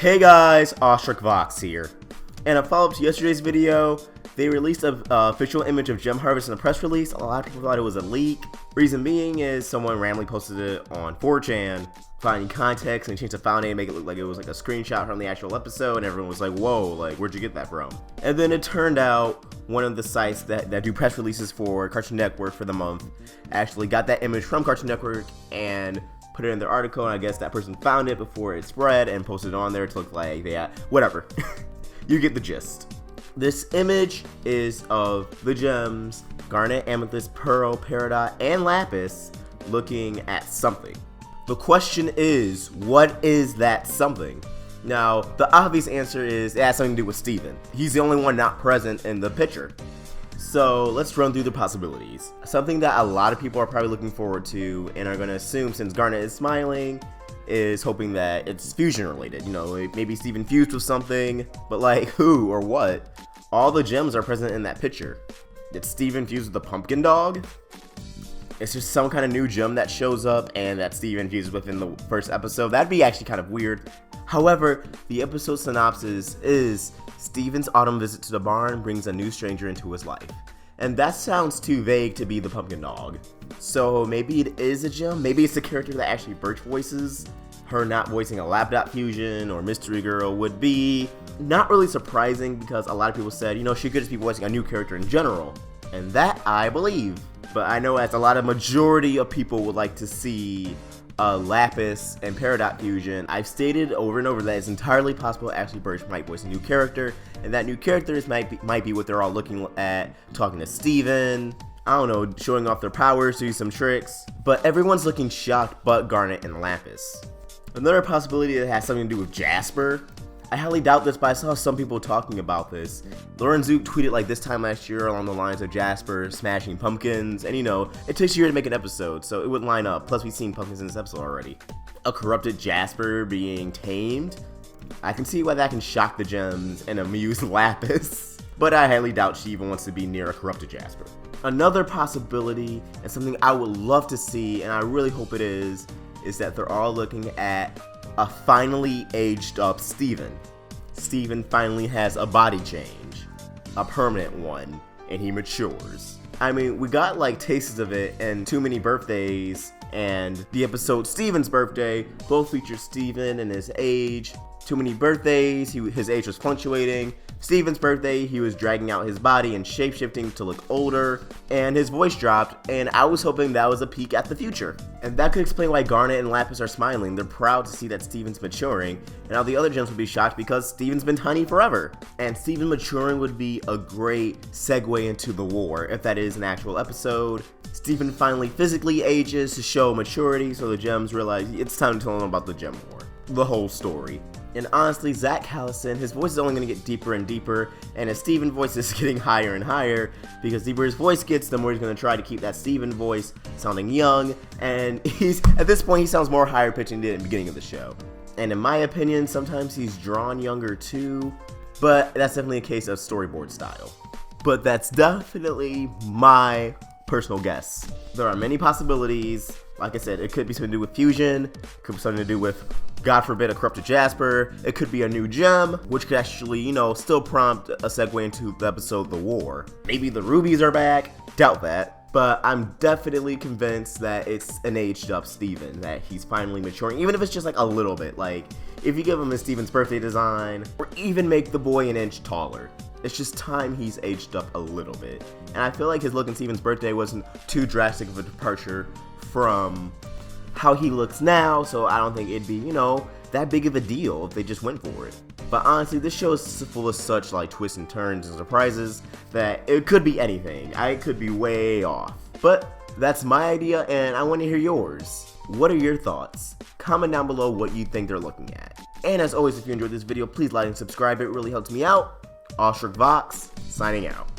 Hey guys, Vox here. And a follow-up to yesterday's video, they released an official image of Gem Harvest in a press release. A lot of people thought it was a leak. Reason being is someone randomly posted it on 4chan, finding context and changed the file name to make it look like it was like a screenshot from the actual episode, and everyone was like, whoa, like where'd you get that from? And then it turned out one of the sites that do press releases for Cartoon Network for the month actually got that image from Cartoon Network and put it in their article, and I guess that person found it before it spread and posted it on there to look like they had, whatever. You get the gist. This image is of the gems, Garnet, Amethyst, Pearl, Peridot, and Lapis looking at something. The question is, what is that something? Now, the obvious answer is it has something to do with Steven. He's the only one not present in the picture. So let's run through the possibilities. Something that a lot of people are probably looking forward to and are going to assume, since Garnet is smiling, is hoping that it's fusion related. You know, maybe Steven fused with something, but like who or what? All the gems are present in that picture. Did Steven fuse with the pumpkin dog? It's just some kind of new gem that shows up and that Steven fuses with in the first episode. That'd be actually kind of weird. However, the episode synopsis is Steven's autumn visit to the barn brings a new stranger into his life. And that sounds too vague to be the pumpkin dog. So maybe it is a gem. Maybe it's the character that actually Birch voices. Her not voicing a Lapdot fusion or Mystery Girl would be not really surprising, because a lot of people said, you know, she could just be voicing a new character in general. And that I believe. But I know as a lot of majority of people would like to see a Lapis and Peridot fusion, I've stated over and over that it's entirely possible actually Birch might voice a new character, and that new characters might be what they're all looking at, talking to Steven, I don't know, showing off their powers, do some tricks, but everyone's looking shocked but Garnet and Lapis. Another possibility that has something to do with Jasper. I highly doubt this, but I saw some people talking about this. Lauren Zook tweeted like this time last year along the lines of Jasper smashing pumpkins, and you know, it takes a year to make an episode, so it wouldn't line up. Plus, we've seen pumpkins in this episode already. A corrupted Jasper being tamed? I can see why that can shock the gems and amuse Lapis, but I highly doubt she even wants to be near a corrupted Jasper. Another possibility, and something I would love to see, and I really hope it is that they're all looking at a finally aged up Steven. Steven finally has a body change, a permanent one, and he matures. I mean, we got like tastes of it in Too Many Birthdays and the episode Steven's Birthday. Both feature Steven and his age. Too Many Birthdays, his age was fluctuating. Steven's Birthday, he was dragging out his body and shapeshifting to look older, and his voice dropped, and I was hoping that was a peek at the future. And that could explain why Garnet and Lapis are smiling. They're proud to see that Steven's maturing, and all the other gems would be shocked because Steven's been tiny forever. And Steven maturing would be a great segue into the war, if that is an actual episode. Steven finally physically ages to show maturity, so the gems realize it's time to tell them about the gem war. The whole story. And honestly, Zach Callison, his voice is only going to get deeper and deeper, and his Steven voice is getting higher and higher, because the deeper his voice gets, the more he's going to try to keep that Steven voice sounding young, and at this point he sounds more higher pitched than he did at the beginning of the show. And in my opinion, sometimes he's drawn younger too, but that's definitely a case of storyboard style. But that's definitely my personal guess. There are many possibilities. Like I said, it could be something to do with fusion, could be something to do with, God forbid, a corrupted Jasper. It could be a new gem, which could actually, you know, still prompt a segue into the episode The War. Maybe the rubies are back. Doubt that. But I'm definitely convinced that it's an aged up Steven, that he's finally maturing, even if it's just like a little bit. Like, if you give him a Steven's birthday design, or even make the boy an inch taller. It's just time he's aged up a little bit. And I feel like his look in Steven's birthday wasn't too drastic of a departure from how he looks now, so I don't think it'd be, you know, that big of a deal if they just went for it. But honestly, this show is full of such like twists and turns and surprises that it could be anything. I could be way off. But that's my idea, and I want to hear yours. What are your thoughts? Comment down below what you think they're looking at. And as always, if you enjoyed this video, please like and subscribe. It really helps me out. Vox, signing out.